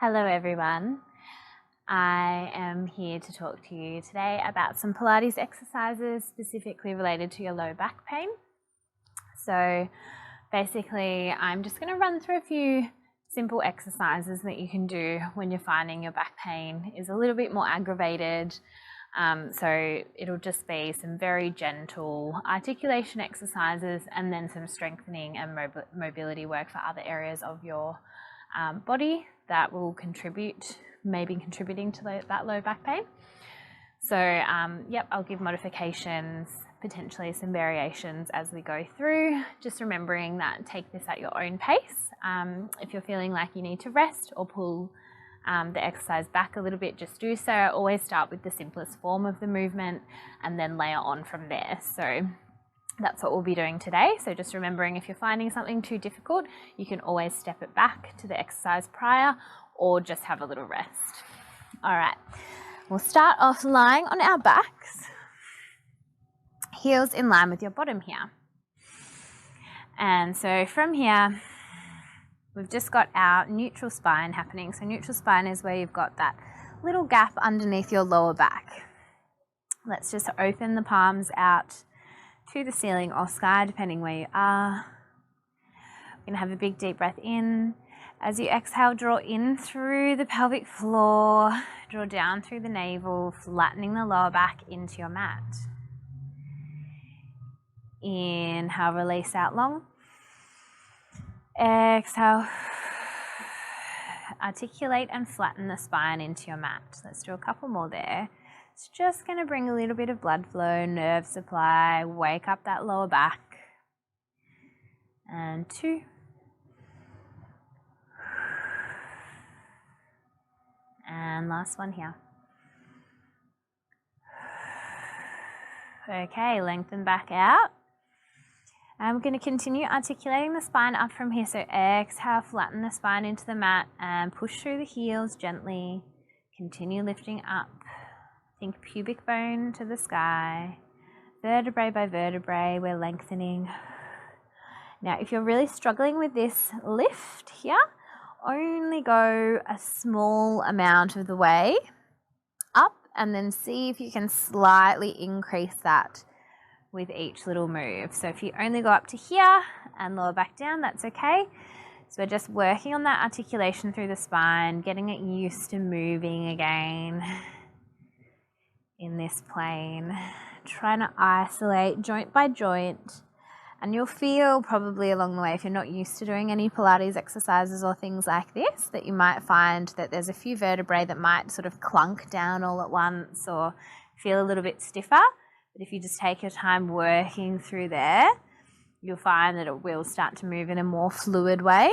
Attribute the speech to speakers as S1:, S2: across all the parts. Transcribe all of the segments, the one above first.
S1: Hello everyone. I am here to talk to you today about some Pilates exercises specifically related to your low back pain. So basically I'm just going to run through a few simple exercises that you can do when you're finding your back pain is a little bit more aggravated. So it'll just be some very gentle articulation exercises and then some strengthening and mobility work for other areas of your body that will maybe contributing to that low back pain. So I'll give modifications, potentially some variations as we go through, just remembering that take this at your own pace. If you're feeling like you need to rest or pull the exercise back a little bit, just do so. Always start with the simplest form of the movement and then layer on from there. So that's what we'll be doing today. So just remembering, if you're finding something too difficult, you can always step it back to the exercise prior or just have a little rest. All right, we'll start off lying on our backs, heels in line with your bottom here. And so from here, we've just got our neutral spine happening. So neutral spine is where you've got that little gap underneath your lower back. Let's just open the palms out to the ceiling or sky, depending where you are. We're going to have a big deep breath in. As you exhale, draw in through the pelvic floor, draw down through the navel, flattening the lower back into your mat. Inhale, release out long. Exhale, articulate and flatten the spine into your mat. Let's do a couple more there. It's just going to bring a little bit of blood flow, nerve supply, wake up that lower back. And 2. And last one here. Okay, lengthen back out. And we're going to continue articulating the spine up from here. So exhale, flatten the spine into the mat and push through the heels gently. Continue lifting up. Think pubic bone to the sky. Vertebrae by vertebrae, we're lengthening. Now, if you're really struggling with this lift here, only go a small amount of the way up and then see if you can slightly increase that with each little move. So if you only go up to here and lower back down, that's okay. So we're just working on that articulation through the spine, getting it used to moving again in this plane, trying to isolate joint by joint. And you'll feel probably along the way, if you're not used to doing any Pilates exercises or things like this, that you might find that there's a few vertebrae that might sort of clunk down all at once or feel a little bit stiffer. But if you just take your time working through there, you'll find that it will start to move in a more fluid way.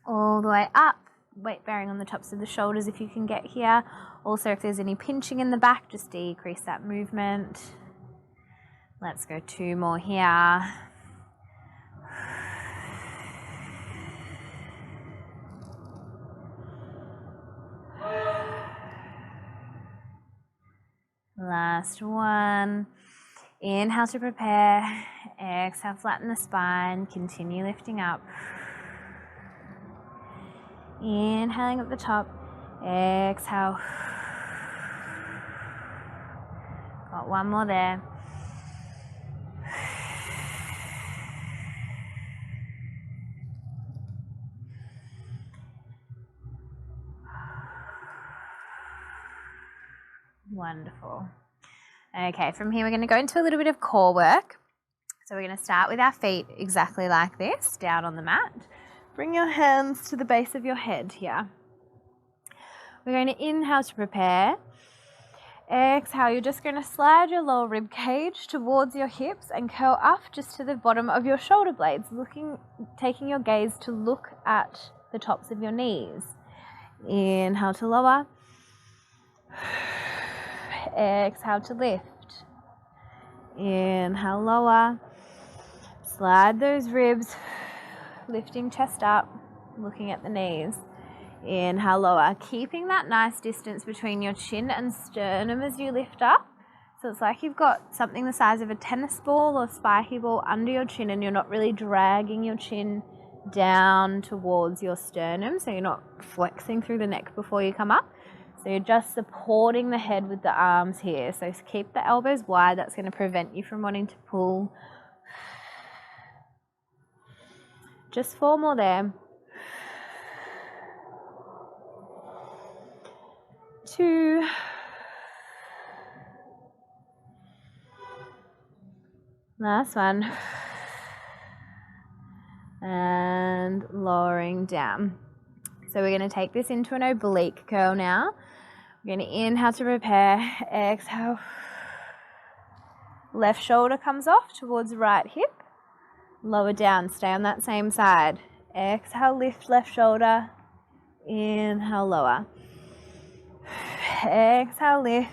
S1: All the way up, weight bearing on the tops of the shoulders if you can get here. Also, if there's any pinching in the back, just decrease that movement. Let's go 2 more here. Last one. Inhale to prepare. Exhale, flatten the spine. Continue lifting up. Inhaling at the top. Exhale. Got 1 more there. Wonderful. Okay, from here we're going to go into a little bit of core work. So we're going to start with our feet exactly like this, down on the mat. Bring your hands to the base of your head here. We're going to inhale to prepare. Exhale, you're just going to slide your lower rib cage towards your hips and curl up just to the bottom of your shoulder blades, taking your gaze to look at the tops of your knees. Inhale to lower. Exhale to lift. Inhale, lower. Slide those ribs, lifting chest up, looking at the knees. Inhale, lower. Keeping that nice distance between your chin and sternum as you lift up. So it's like you've got something the size of a tennis ball or spiky ball under your chin and you're not really dragging your chin down towards your sternum, so you're not flexing through the neck before you come up. So you're just supporting the head with the arms here. So keep the elbows wide. That's going to prevent you from wanting to pull. Just 4 more there. 2. Last one. And lowering down. So we're going to take this into an oblique curl now. We're going to inhale to prepare. Exhale. Left shoulder comes off towards right hip. Lower down. Stay on that same side. Exhale, lift left shoulder. Inhale, lower. Exhale, lift.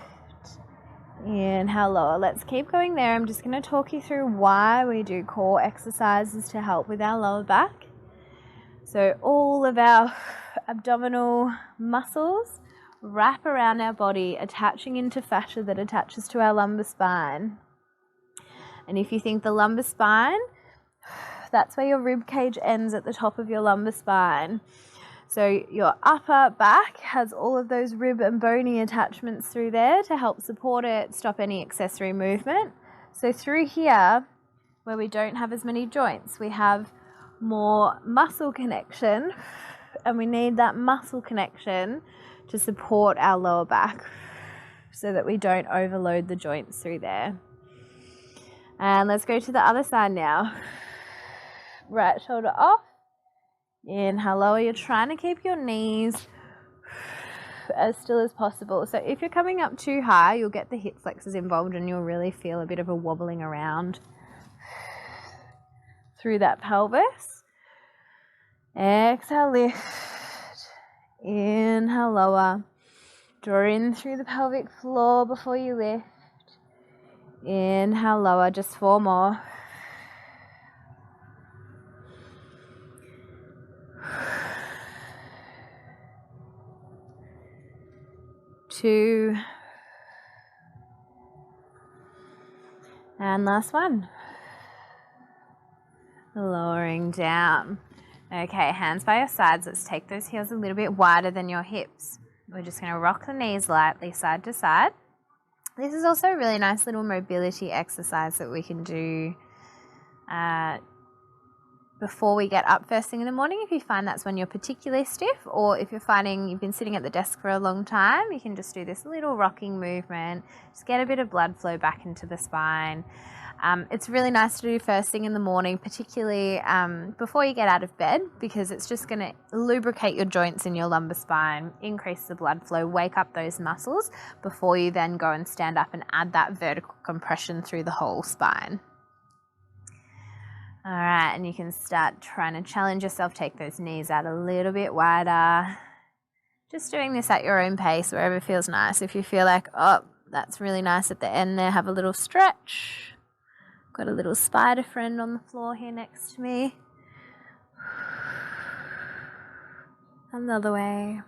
S1: Inhale, lower. Let's keep going there. I'm just going to talk you through why we do core exercises to help with our lower back. So all of our abdominal muscles wrap around our body, attaching into fascia that attaches to our lumbar spine. And if you think the lumbar spine, that's where your rib cage ends at the top of your lumbar spine. So your upper back has all of those rib and bony attachments through there to help support it, stop any accessory movement. So through here, where we don't have as many joints, we have more muscle connection, and we need that muscle connection to support our lower back so that we don't overload the joints through there. And let's go to the other side now. Right shoulder off. Inhale, lower. You're trying to keep your knees as still as possible. So if you're coming up too high, you'll get the hip flexors involved and you'll really feel a bit of a wobbling around through that pelvis. Exhale, lift. Inhale, lower. Draw in through the pelvic floor before you lift. Inhale, lower. Just 4 more. 2. And last one. Lowering down. Okay, hands by your sides. Let's take those heels a little bit wider than your hips. We're just going to rock the knees lightly side to side. This is also a really nice little mobility exercise that we can do before we get up first thing in the morning. If you find that's when you're particularly stiff, or if you're finding you've been sitting at the desk for a long time, you can just do this little rocking movement. Just get a bit of blood flow back into the spine. It's really nice to do first thing in the morning, particularly before you get out of bed, because it's just going to lubricate your joints in your lumbar spine, increase the blood flow, wake up those muscles before you then go and stand up and add that vertical compression through the whole spine. All right, and you can start trying to challenge yourself, take those knees out a little bit wider. Just doing this at your own pace, wherever feels nice. If you feel like, oh, that's really nice at the end there, have a little stretch. Got a little spider friend on the floor here next to me. Another way.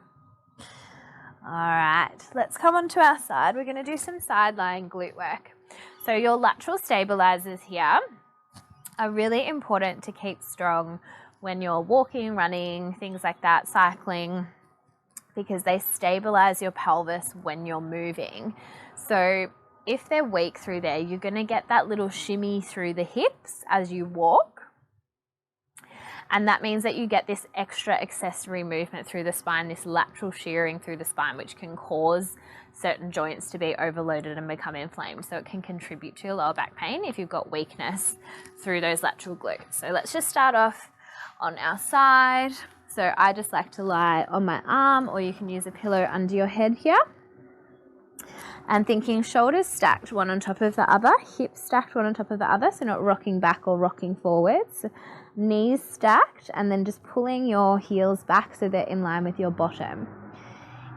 S1: All right, let's come onto our side. We're going to do some side lying glute work. So your lateral stabilizers here are really important to keep strong when you're walking, running, things like that, cycling, because they stabilize your pelvis when you're moving. So if they're weak through there, you're going to get that little shimmy through the hips as you walk. And that means that you get this extra accessory movement through the spine, this lateral shearing through the spine, which can cause certain joints to be overloaded and become inflamed. So it can contribute to your lower back pain if you've got weakness through those lateral glutes. So let's just start off on our side. So I just like to lie on my arm, or you can use a pillow under your head here. And thinking shoulders stacked one on top of the other, hips stacked one on top of the other, so not rocking back or rocking forwards. So knees stacked, and then just pulling your heels back so they're in line with your bottom.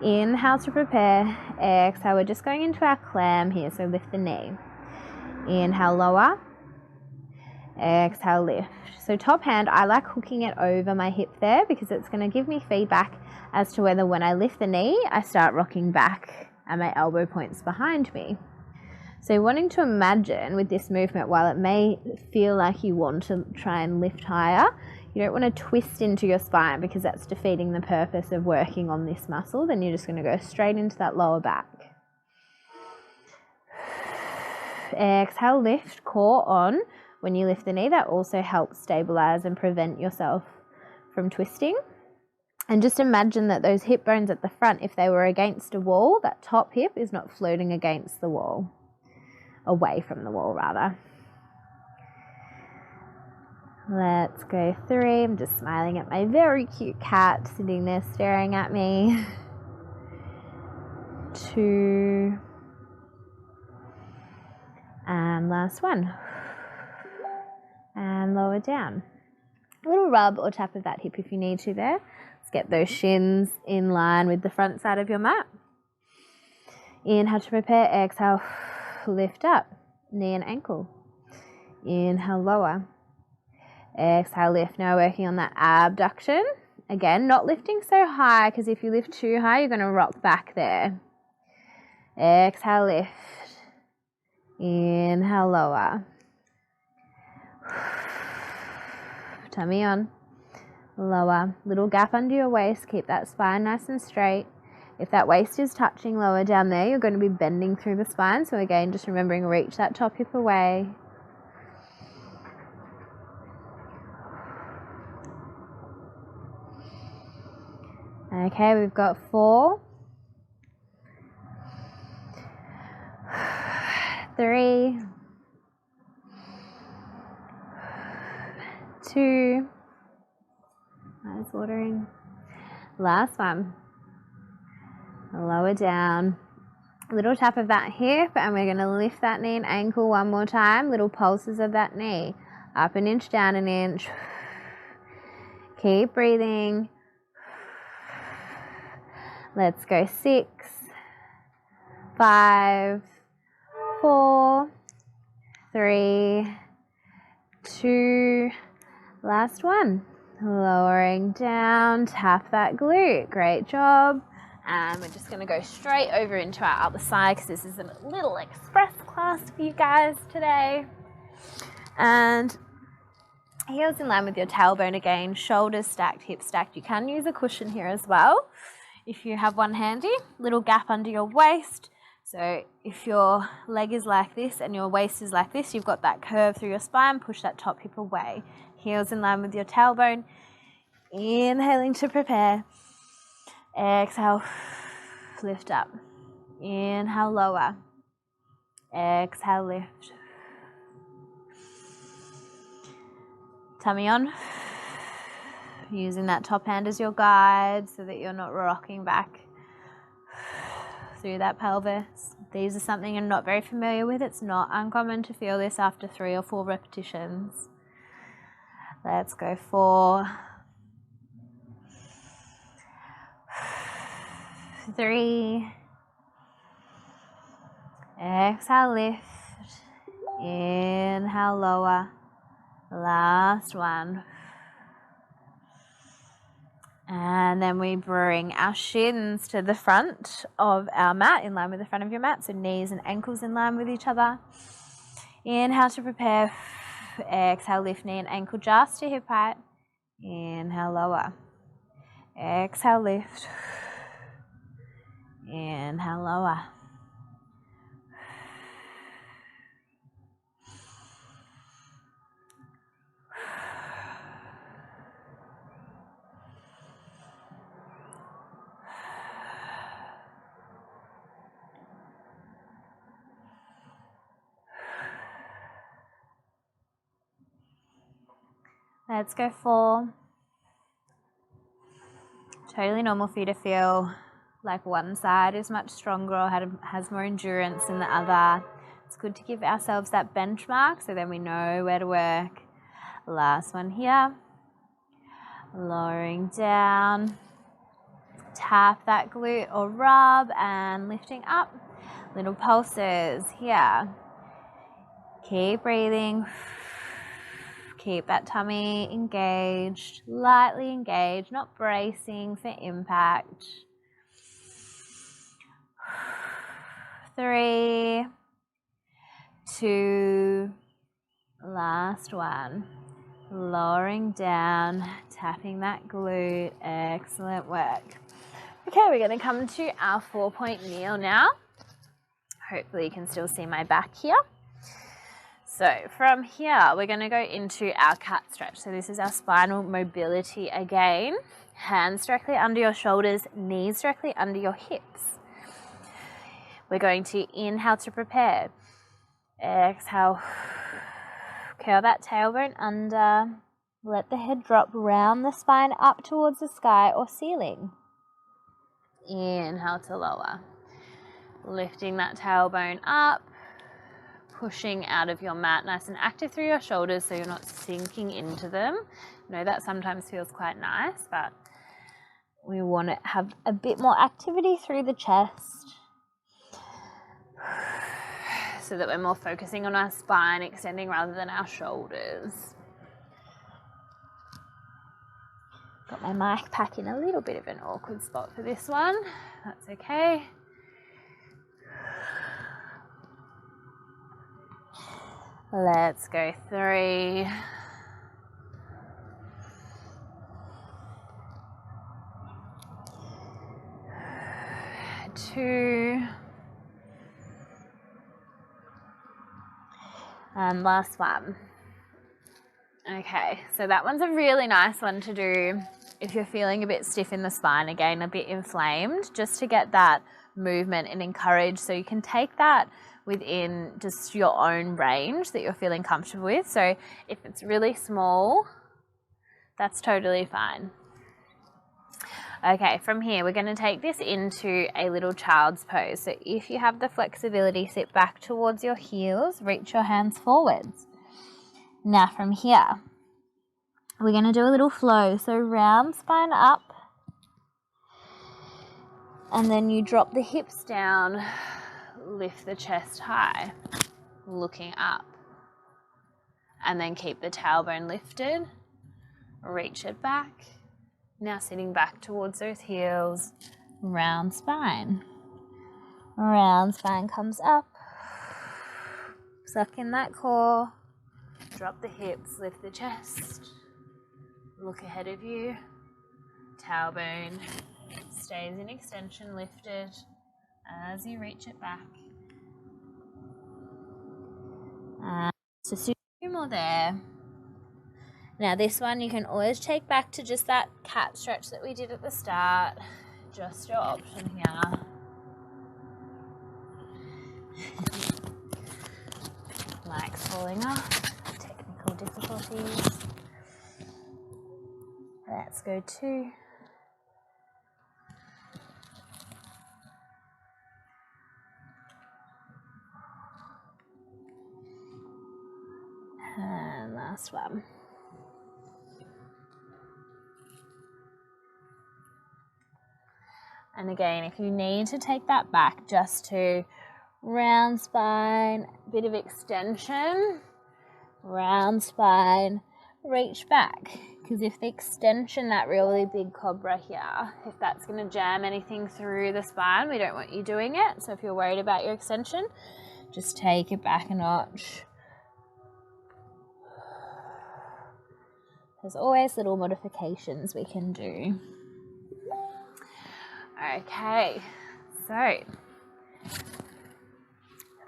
S1: Inhale to prepare. Exhale, we're just going into our clam here, so lift the knee. Inhale, lower. Exhale, lift. So top hand, I like hooking it over my hip there because it's going to give me feedback as to whether when I lift the knee, I start rocking back and my elbow points behind me. So wanting to imagine with this movement, while it may feel like you want to try and lift higher, You don't want to twist into your spine because that's defeating the purpose of working on this muscle. Then you're just going to go straight into that lower back. Exhale, lift, core on. When you lift the knee, that also helps stabilize and prevent yourself from twisting. And just imagine that those hip bones at the front, if they were against a wall, that top hip is not floating against the wall, away from the wall rather. Let's go 3. I'm just smiling at my very cute cat sitting there staring at me. 2. And last 1. And lower down. A little rub or tap of that hip if you need to there. Let's get those shins in line with the front side of your mat. Inhale to prepare, exhale, lift up, knee and ankle. Inhale, lower. Exhale, lift. Now working on that abduction. Again, not lifting so high because if you lift too high, you're going to rock back there. Exhale, lift. Inhale, lower. Tummy on. Lower. Little gap under your waist. Keep that spine nice and straight. If that waist is touching lower down there, you're going to be bending through the spine. So again, just remembering, reach that top hip away. Okay, we've got 4, 3, 2, eyes watering. Last one. Lower down. Little tap of that hip, and we're going to lift that knee and ankle one more time. Little pulses of that knee. Up an inch, down an inch. Keep breathing. Let's go 6, 5, 4, 3, 2, last one. Lowering down, tap that glute. Great job. And we're just going to go straight over into our other side because this is a little express class for you guys today. And heels in line with your tailbone again, shoulders stacked, hips stacked. You can use a cushion here as well if you have one handy. Little gap under your waist. So if your leg is like this and your waist is like this, you've got that curve through your spine. Push that top hip away. Heels in line with your tailbone. Inhaling to prepare. Exhale, lift up. Inhale, lower. Exhale, lift. Tummy on. Using that top hand as your guide so that you're not rocking back through that pelvis. These are something you're not very familiar with. It's not uncommon to feel this after 3 or 4 repetitions. Let's go 4, 3, exhale, lift, inhale, lower, last one. And then we bring our shins to the front of our mat, in line with the front of your mat, so knees and ankles in line with each other. Inhale to prepare, exhale, lift knee and ankle just to hip height. Inhale, lower, exhale, lift. Inhale, lower. Let's go 4. Totally normal for you to feel like one side is much stronger or has more endurance than the other. It's good to give ourselves that benchmark so then we know where to work. Last one here. Lowering down. Tap that glute or rub and lifting up. Little pulses here. Keep breathing. Keep that tummy engaged, lightly engaged, not bracing for impact. 3, 2, last one. lowering down, tapping that glute. Excellent work. Okay, we're going to come to our 4-point kneel now. Hopefully you can still see my back here. So from here, we're going to go into our cat stretch. So this is our spinal mobility again. Hands directly under your shoulders, knees directly under your hips. We're going to inhale to prepare. Exhale. Curl that tailbone under. Let the head drop, round the spine up towards the sky or ceiling. Inhale to lower. Lifting that tailbone up. Pushing out of your mat nice and active through your shoulders so you're not sinking into them. I know that sometimes feels quite nice, but we want to have a bit more activity through the chest so that we're more focusing on our spine extending rather than our shoulders. Got my mic pack in a little bit of an awkward spot for this one. That's okay. Let's go 3, 2, and last one. Okay, so that one's a really nice one to do if you're feeling a bit stiff in the spine, again a bit inflamed, just to get that movement and encourage, so you can take that within just your own range that you're feeling comfortable with. So if it's really small, that's totally fine. Okay, from here we're going to take this into a little child's pose. So if you have the flexibility, sit back towards your heels, reach your hands forwards. Now from here, we're going to do a little flow. So round spine up, and then you drop the hips down, lift the chest high, looking up, and then keep the tailbone lifted, reach it back. Now sitting back towards those heels, round spine. Round spine comes up, suck in that core, drop the hips, lift the chest, look ahead of you, tailbone stays in extension lifted as you reach it back. So 2 more there. Now this one you can always take back to just that cat stretch that we did at the start. Just your option here. Mike's falling off. Technical difficulties. Let's go 2. And last one. And again, if you need to take that back just to round spine, bit of extension, round spine, reach back. Because if the extension, that really big cobra here, if that's going to jam anything through the spine, we don't want you doing it. So if you're worried about your extension, just take it back a notch. There's always little modifications we can do. Okay, so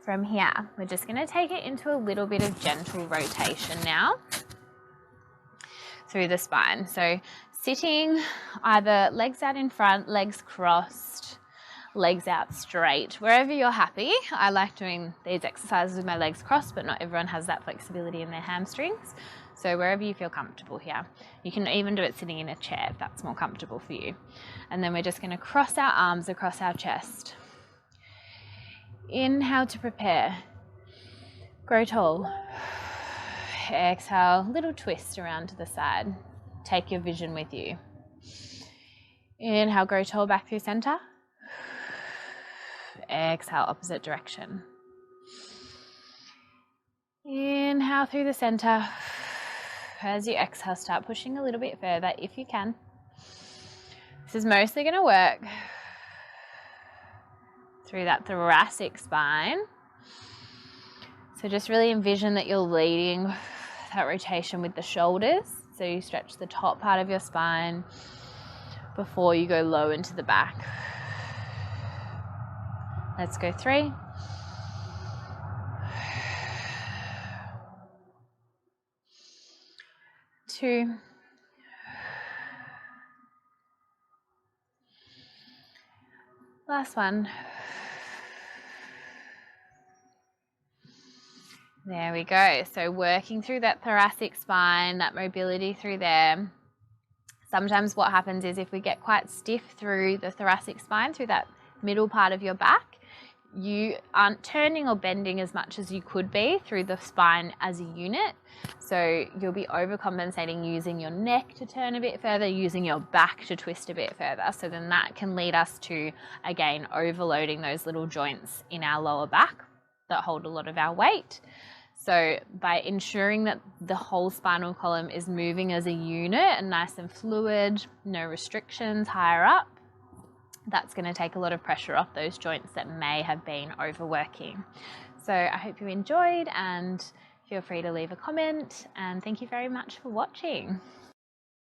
S1: from here, we're just going to take it into a little bit of gentle rotation now through the spine. So sitting either legs out in front, legs crossed, legs out straight, wherever you're happy. I like doing these exercises with my legs crossed, but not everyone has that flexibility in their hamstrings. So wherever you feel comfortable here. You can even do it sitting in a chair if that's more comfortable for you. And then we're just going to cross our arms across our chest. Inhale to prepare. Grow tall. Exhale, little twist around to the side. Take your vision with you. Inhale, grow tall back through center. Exhale, opposite direction. Inhale through the center. As you exhale, start pushing a little bit further if you can. This is mostly going to work through that thoracic spine. So just really envision that you're leading that rotation with the shoulders. So you stretch the top part of your spine before you go low into the back. Let's go 3. 2. Last one. There we go. So working through that thoracic spine, that mobility through there. Sometimes what happens is if we get quite stiff through the thoracic spine, through that middle part of your back, you aren't turning or bending as much as you could be through the spine as a unit. So you'll be overcompensating using your neck to turn a bit further, using your back to twist a bit further. So then that can lead us to, again, overloading those little joints in our lower back that hold a lot of our weight. So by ensuring that the whole spinal column is moving as a unit and nice and fluid, no restrictions higher up, that's going to take a lot of pressure off those joints that may have been overworking. So I hope you enjoyed, and feel free to leave a comment, and thank you very much for watching.